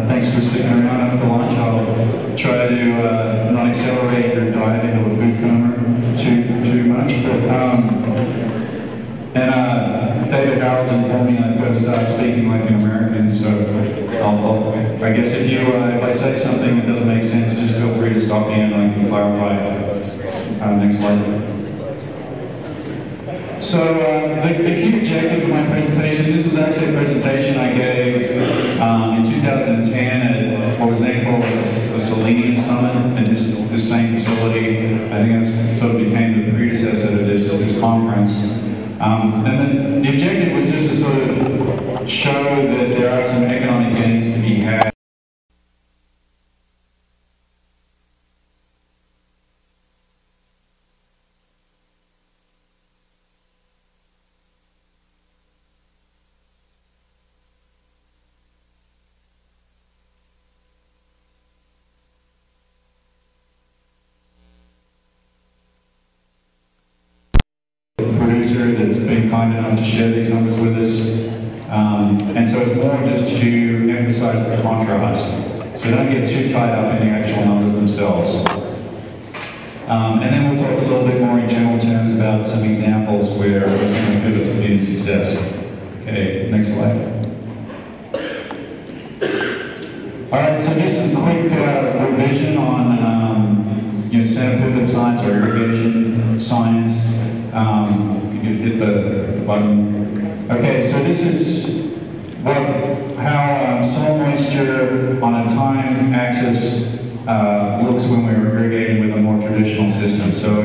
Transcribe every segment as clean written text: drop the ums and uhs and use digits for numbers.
Thanks for sticking around after lunch. I'll try to not accelerate your dive into a food coma too much. David Howard's informed me I've got to start speaking like an American, so I guess if I say something that doesn't make sense, just feel free to stop me and I can clarify. Next slide. So the key objective of my presentation, this was actually a presentation I gave in 2010 at what was then called the Selenium Summit at this same facility. I think it sort of became the predecessor to this conference. And then the objective was just to sort of show that there are some economic gains to be had. Producer that's been kind enough to share these numbers with us. And so it's more just to emphasize the contrast. So don't get too tied up in the actual numbers themselves. And then we'll talk a little bit more in general terms about some examples where some of the pivots have been a success. Okay, next slide. Alright, so just a quick revision on center pivot science or irrigation science. If you could hit the button. Okay, so this is how soil moisture on a time axis looks when we're irrigating with a more traditional system. So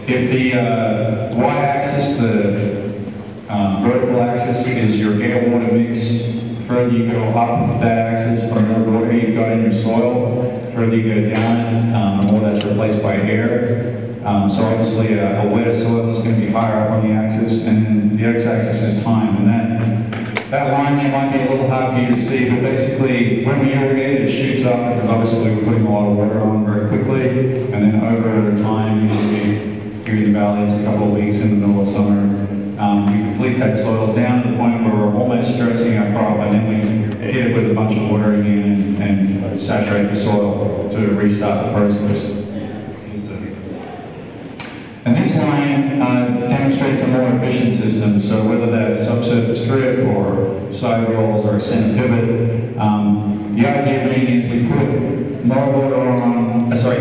if the y-axis, the vertical axis, is your air-water mix, the further you go up that axis, the more water you've got in your soil. The further you go down, the more that's replaced by air. So obviously a wetter soil is going to be higher up on the axis, and then the x-axis is time. And that line there might be a little hard for you to see, but basically when we irrigate it shoots up because obviously we're putting a lot of water on very quickly, and then over time, usually here in the valley, it's a couple of weeks in the middle of summer, we complete that soil down to the point where we're almost stressing our crop, and then we hit it with a bunch of water again and saturate the soil to restart the process. And this line demonstrates a more efficient system, so whether that's subsurface drip or side rolls or a center pivot, the idea being is we put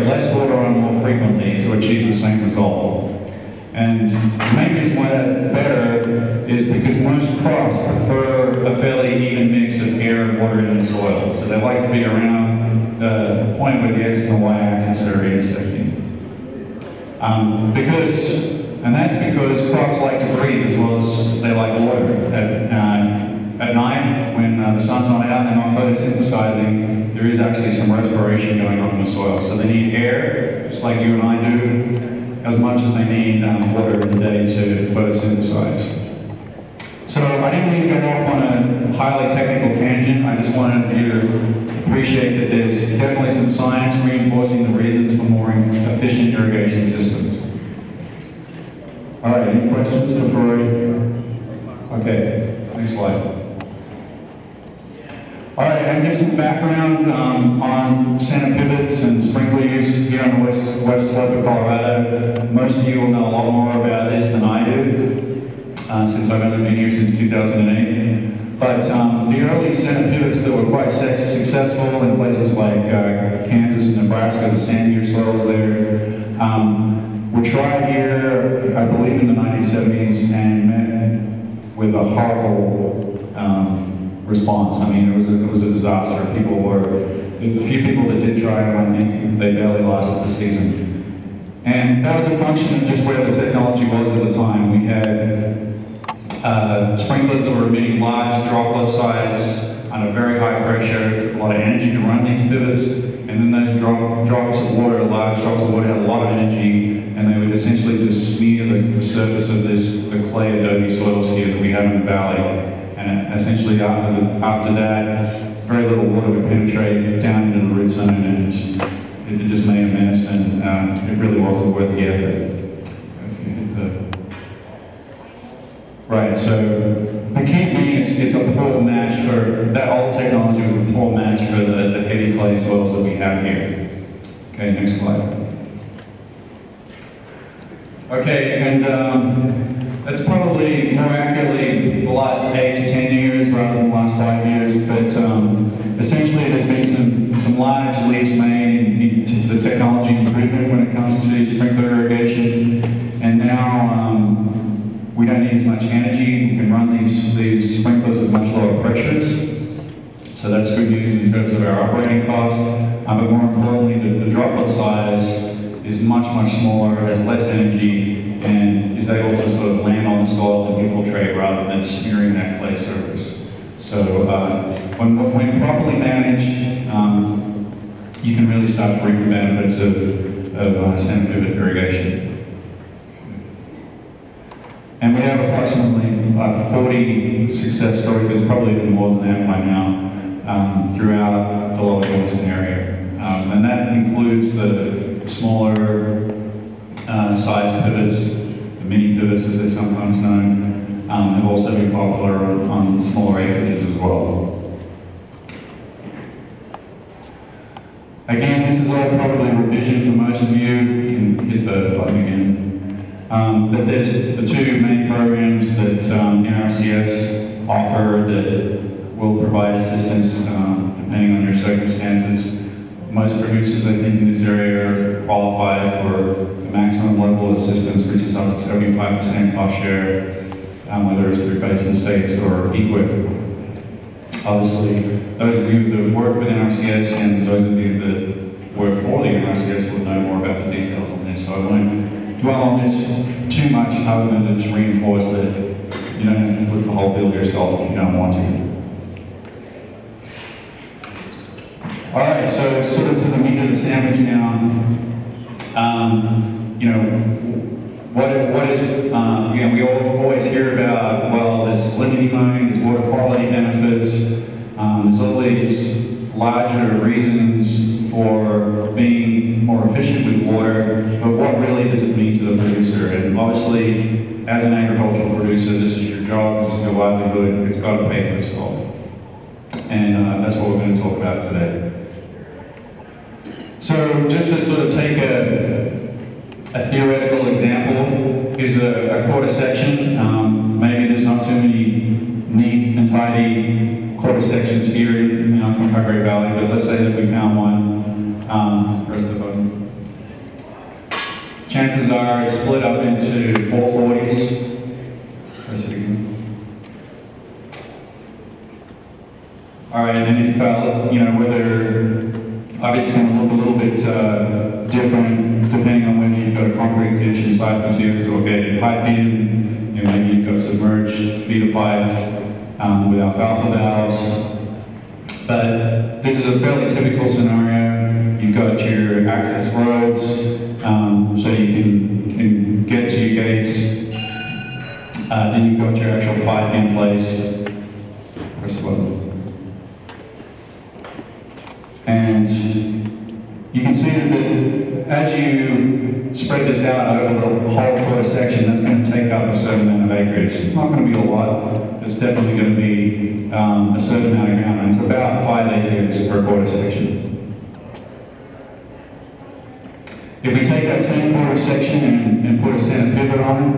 less water on more frequently to achieve the same result. And the main reason why that's better is because most crops prefer a fairly even mix of air and water in the soil. So they like to be around the point where the x and the y-axis are intersecting. And that's because crops like to breathe as well as they like water. At night, when the sun's not out and they're not photosynthesizing, there is actually some respiration going on in the soil. So they need air, just like you and I do, as much as they need water in the day to photosynthesize. So I didn't mean to go off on a highly technical tangent. I just wanted you to appreciate that there's definitely some science reinforcing the reasons for more efficient irrigation systems. All right, any questions before we... Okay, next slide. All right, and just some background on center pivots and sprinklers here on the west slope of Colorado. Most of you will know a lot more about this than I do, since I've only been here since 2008. But the early center pivots that were quite successful in places like Kansas and Nebraska, the sandier soils there, were tried here, I believe, in the 1970s and met with a horrible response. I mean, it was a disaster. The few people that did try them, I think, they barely lasted the season. And that was a function of just where the technology was at the time. We had sprinklers that were emitting large droplet size under very high pressure. It took a lot of energy to run these pivots, and then those drops of water, large drops of water, had a lot of energy, and they would essentially just smear the surface of the clay adobe soils here that we have in the valley. And essentially after that, very little water would penetrate down into the root zone, and it just made a mess, and it really wasn't worth the effort. If you hit the... Right, so the key being it's a poor match for, that old technology was a poor match for the heavy clay soils that we have here. Okay, next slide. Okay, and that's probably more accurately the last 8 to 10 years rather than the last 5 years, but essentially there's been some large leaps made in the technology improvement when it comes to sprinkler irrigation, and now we don't need as much energy. We can run these sprinklers at much lower pressures, so that's good news in terms of our operating costs, but more importantly the droplet size is much smaller, has less energy, and is able to sort of land on the soil and infiltrate rather than smearing that clay surface. So when properly managed, you can really start to reap the benefits of center pivot irrigation. And we have approximately 40 success stories, there's probably even more than that by now, throughout the lower Galveston area. And that includes the smaller size pivots, the mini pivots as they're sometimes known, have also been popular on smaller acreages as well. Again, this is all probably revision for most of you. You can hit the button again. But there's the two main programs that NRCS offer that will provide assistance depending on your circumstances. Most producers, I think, in this area qualify for the maximum level of assistance, which is up to 75% cost share, whether it's through basin states or EQIP. Obviously, those of you that work with NRCS and those of you that work for the NRCS will know more about the details on this, so I won't dwell on this too much other than to just reinforce that you don't have to foot the whole bill yourself if you don't want to. All right, so sort of to the meat of the sandwich now. You know, what is you know, we always hear about, well, there's salinity mowing, there's water quality benefits, there's all these larger reasons for being more efficient with water, but what really does it mean to the producer? And obviously, as an agricultural producer, this is your job, this is your livelihood, it's got to pay for itself. And that's what we're going to talk about today. So just to sort of take a theoretical example, here's a quarter section. Maybe there's not too many neat and tidy quarter sections here in Concagre Valley, but let's say that we found one. Press the button. Chances are it's split up into 440s. Press it again. All right, and if whether obviously it's going to look a little bit different depending on whether you've got a concrete ditch inside materials or get pipe in. Maybe you've got submerged feeder pipe with alfalfa valves. But this is a fairly typical scenario. You've got your access roads, so you can get to your gates. Then you've got your actual pipe in place. Press the button. And you can see that as you spread this out over the whole quarter section, that's going to take up a certain amount of acreage. It's not going to be a lot, it's definitely going to be a certain amount of ground, and it's about 5 acres per quarter section. If we take that same quarter section and put a center pivot on it,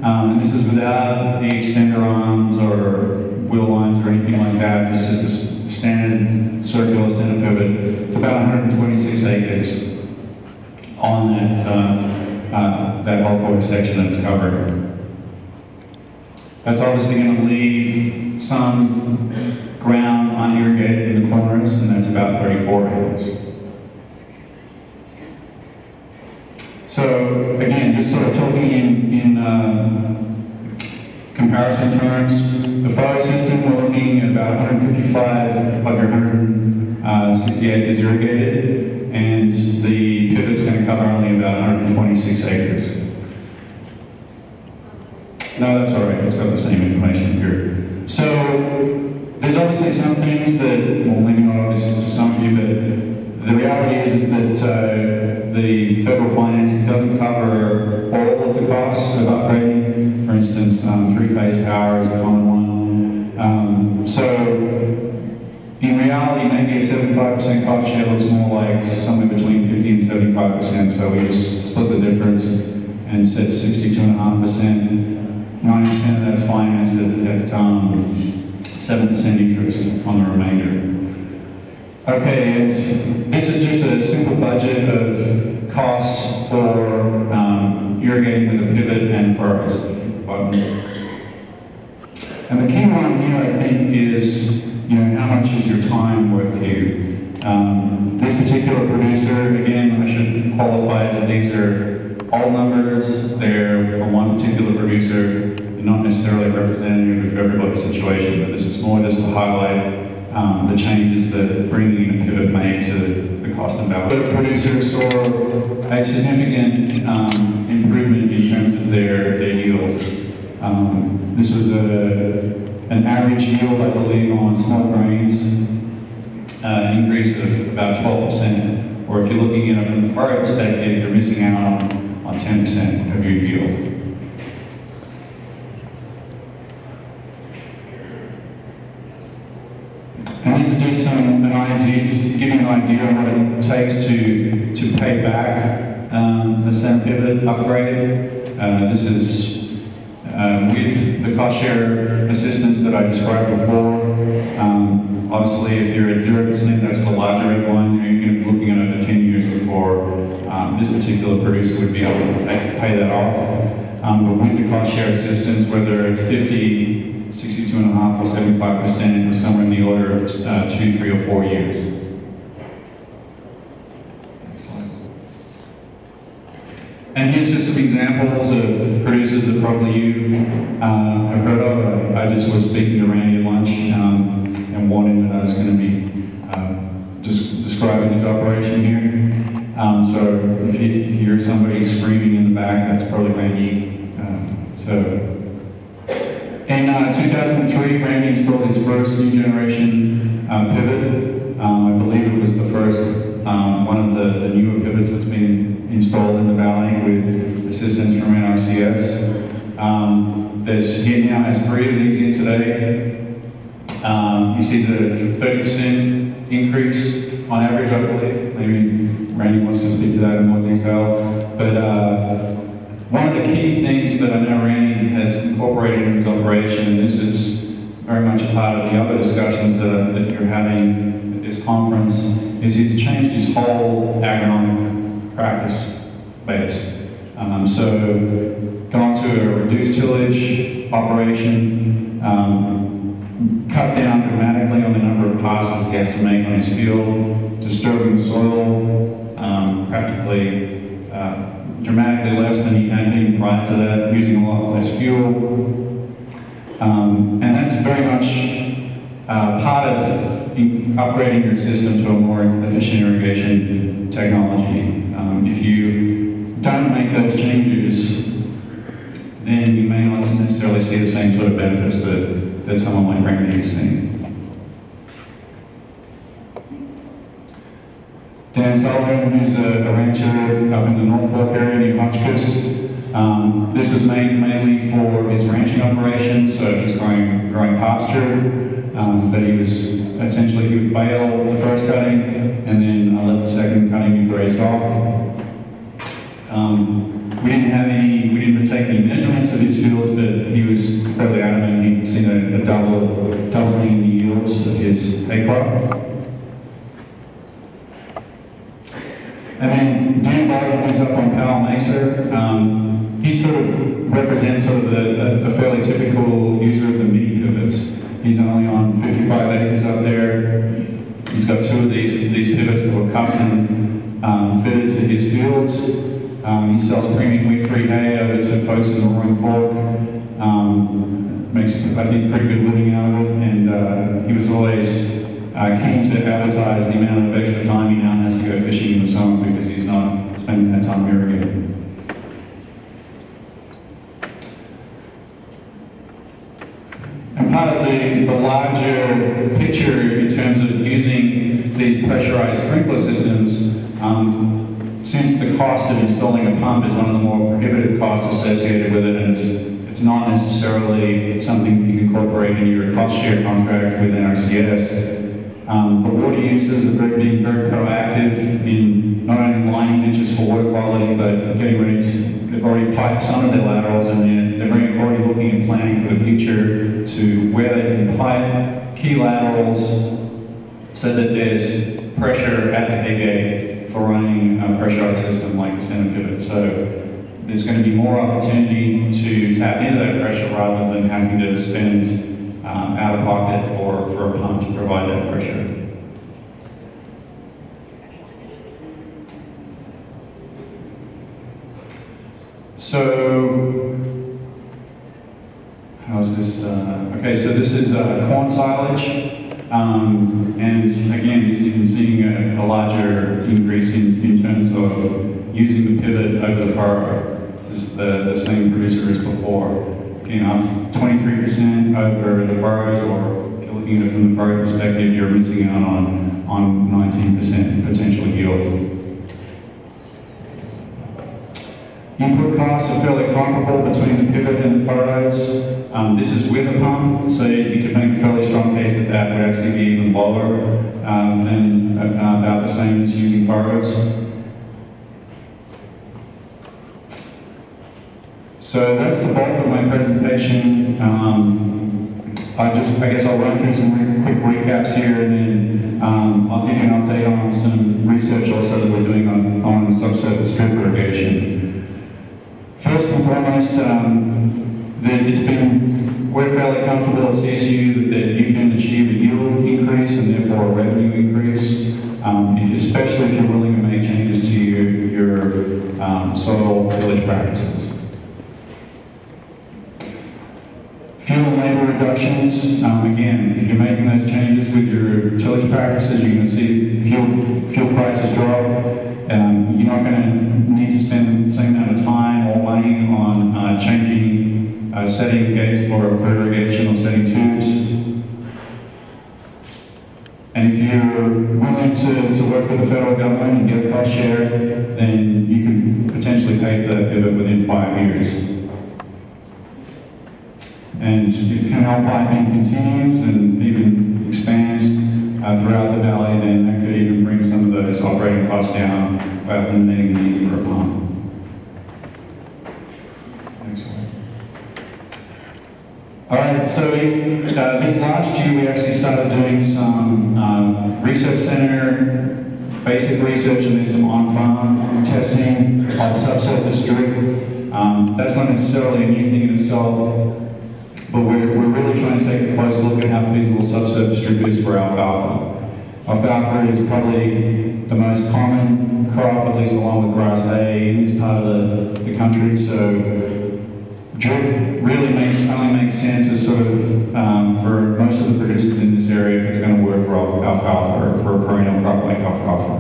and this is without the extender arms or wheel lines or anything like that, it's just a standard circular center pivot. It's about 126 acres on that whole quarter section that's covered. That's obviously going to leave some ground unirrigated in the corners, and that's about 34 acres. So again, just sort of talking in comparison terms, the furrow system, we're looking at about 155 of your 160 acres irrigated, and the pivot's going to cover only about 126 acres. No, that's all right, it's got the same information here. So there's obviously some things that, well, maybe not obvious to some of you, but the reality is that the federal financing doesn't cover all of the costs of upgrading. For instance, Three-phase power is a common one. So in reality, maybe a 75% cost share looks more like somewhere between 50 and 75%. So we just split the difference and said 62.5%. 90% of that's financed at 7% interest on the remainder. Okay, and this is just a simple budget of costs for irrigating with a pivot and furrows. And the key one here, I think, is how much is your time worth to you? This particular producer, again, I should qualify that these are all numbers. They're from one particular producer, not necessarily representative of everybody's situation, but this is more just to highlight the changes that bringing in a pivot made to the cost and value. The producer saw a significant improvement in terms of their yield. This was an average yield, I believe, on small grains, increase of about 12%. Or if you're looking at it from the furrow perspective, you're missing out on 10% of your yield. And this is just an idea, just giving an idea of what it takes to pay back the center pivot upgrade. This is with the cost share assistance that I described before. Obviously, if you're at 0%, that's the larger red line. You're going to be looking at over 10 years before this particular producer would be able to pay that off. But with the cost share assistance, whether it's 50, 62.5 or 75%, or somewhere in the order of 2, 3, or 4 years. And here's just some examples of producers that probably you have heard of. I just was speaking to Randy at lunch and warned him that I was going to be describing his operation here. So if you hear somebody screaming in the back, that's probably Randy. In 2003, Randy installed his first new generation pivot. I believe it was the first one of the newer pivots that's been installed in the valley with assistance from NRCS. He now has 3 of these in today. You see the 30% increase on average, I believe. Maybe Randy wants to speak to that in more detail. But one of the key things that I know Randy has incorporated in his operation, and this is very much a part of the other discussions that you're having at this conference, is he's changed his whole agronomic practice base. So gone to a reduced tillage operation, cut down dramatically on the number of passes he has to make on his field, disturbing the soil, practically dramatically less than he had been prior to that, using a lot less fuel. And that's very much part of upgrading your system to a more efficient irrigation technology. If you don't make those changes, then you may not necessarily see the same sort of benefits that someone like Randy is seeing. Dan Sullivan, who's a rancher up in the North Fork area near Hotchkiss. This was made mainly for his ranching operation, so he's growing pasture. But he would bale the first cutting, and then let the second cutting be grazed off. We didn't take any measurements of his fields, but he was fairly adamant he'd seen a doubling in the yields of his hay crop. And then Dan Baldwin, who's up on Powell Mesa, he sort of represents a fairly typical user of the mini pivots. He's only on 55 acres up there. He's got 2 of these pivots that were custom fitted to his fields. He sells premium wheat-free hay over to folks in the Roaring Fork. Makes, I think, a pretty good living out of it, and he was always keen to advertise the amount of extra time he now has to go fishing in the summer because he's not spending that time irrigating. And part of the larger picture in terms of using these pressurized sprinkler systems, since the cost of installing a pump is one of the more prohibitive costs associated with it, and it's it's not necessarily something that you can incorporate in your cost share contract with NRCS. The water users are being very proactive in not only lining ditches for water quality, but getting ready to, they've already piped some of their laterals, and they're already looking and planning for the future to where they can pipe key laterals so that there's pressure at the head gate for running a pressurized system like the center pivot. So there's going to be more opportunity to tap into that pressure rather than having to spend out of pocket for a pump to provide that pressure. So, how's this? Okay, so this is corn silage, and again, as you can see, a larger increase in terms of using the pivot over the furrow. This is the same producer as before. Again, up 23% over the furrows, or if you're looking at it from the furrow perspective, you're missing out on 19% potential yield. Input costs are fairly comparable between the pivot and the furrows. This is with a pump, so you could make a fairly strong case that that would actually be even lower than about the same as using furrows. So that's the bulk of my presentation. I guess I'll run through some quick recaps here, and then I'll give you an update on some research also that we're doing on subsurface drip irrigation. First and foremost, we're fairly comfortable at CSU that you can achieve a yield increase and therefore a revenue increase, especially if you're willing to make changes to your soil tillage practices. Fuel and labor reductions, again, if you're making those changes with your tillage practices, you're going to see fuel prices drop. You're not going to need to spend the same amount of time or money on changing setting gates for irrigation or setting tubes. And if you're willing to work with the federal government and get a cost share, then you can potentially pay for that pivot within 5 years. And if canal piping continues and even expands throughout the valley, then that could even bring some of those operating costs down by eliminating the need for a pump. Next slide. All right, so this last year we actually started doing some research center, basic research, and then some on-farm testing on subsurface drip. That's not necessarily a new thing in itself, but we're really trying to take a close look at how feasible subsurface drip is for alfalfa. Alfalfa is probably the most common crop, at least along with grass hay, in this part of the country. So drip really only makes sense as sort of for most of the producers in this area if it's going to work for alfalfa or for a perennial crop like alfalfa.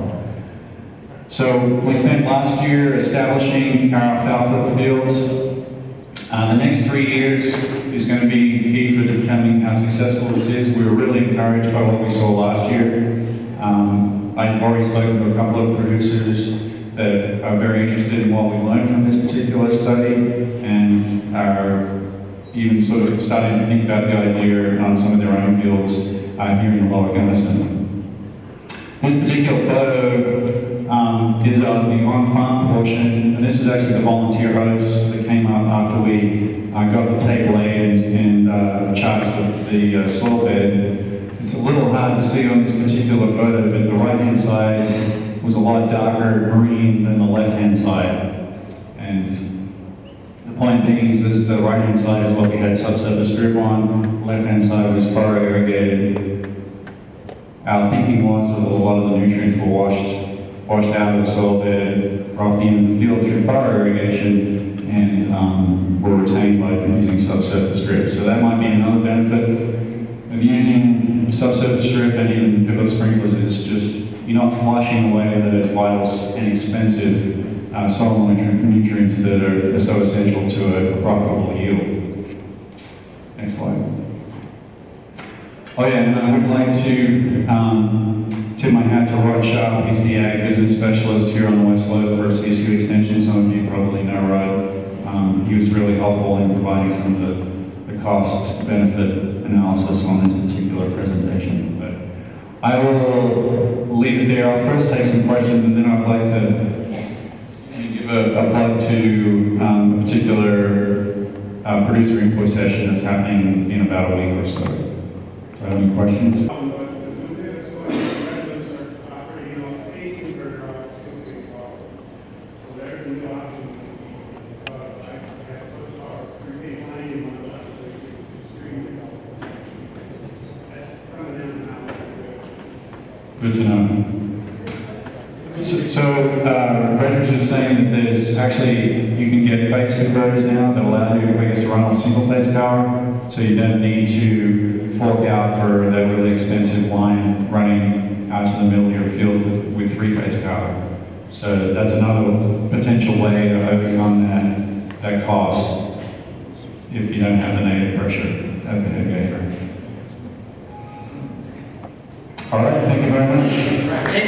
So we spent last year establishing our alfalfa fields. The next 3 years is going to be key for determining how successful this is. We were really encouraged by what we saw last year. I've already spoken to a couple of producers that are very interested in what we learned from this particular study and are even sort of starting to think about the idea on some of their own fields here in the Lower Gunnison. This particular photo is of the on-farm portion, and this is actually the volunteer oats that came up after we got the tape laid and charged the soil bed. It's a little hard to see on this particular photo, but the right-hand side was a lot darker green than the left-hand side. And the point being is the right-hand side is what we had subsurface drip on, the left-hand side was furrow irrigated. Our thinking was that a lot of the nutrients were washed out of the soil bed, or off the end of the field through furrow irrigation, and were retained by using subsurface drip. So that might be another benefit of using subsurface drip and even pivot sprinklers. It's just, you're not flushing away the vital and expensive soil nutrients that are so essential to a profitable yield. Next slide. Oh yeah, and I would like to tip my hat to Rod Sharp. He's the Ag Business Specialist here on the West Slope for CSU Extension. Some of you probably know Rod. He was was really helpful in providing some of the cost-benefit analysis on this particular presentation. But I will leave it there. I'll first take some questions, and then I'd like to give a plug to a particular producer input session that's happening in about a week or so. Do you have any questions? Good to know. So Reich was just saying that there's actually, you can get phase converters now that allow you, I guess, to run on single phase power, so you don't need to fork out for that really expensive line running out to the middle of your field with three-phase power. So that's another potential way to overcome that cost if you don't have the native pressure at the head gator. All right, thank you very much.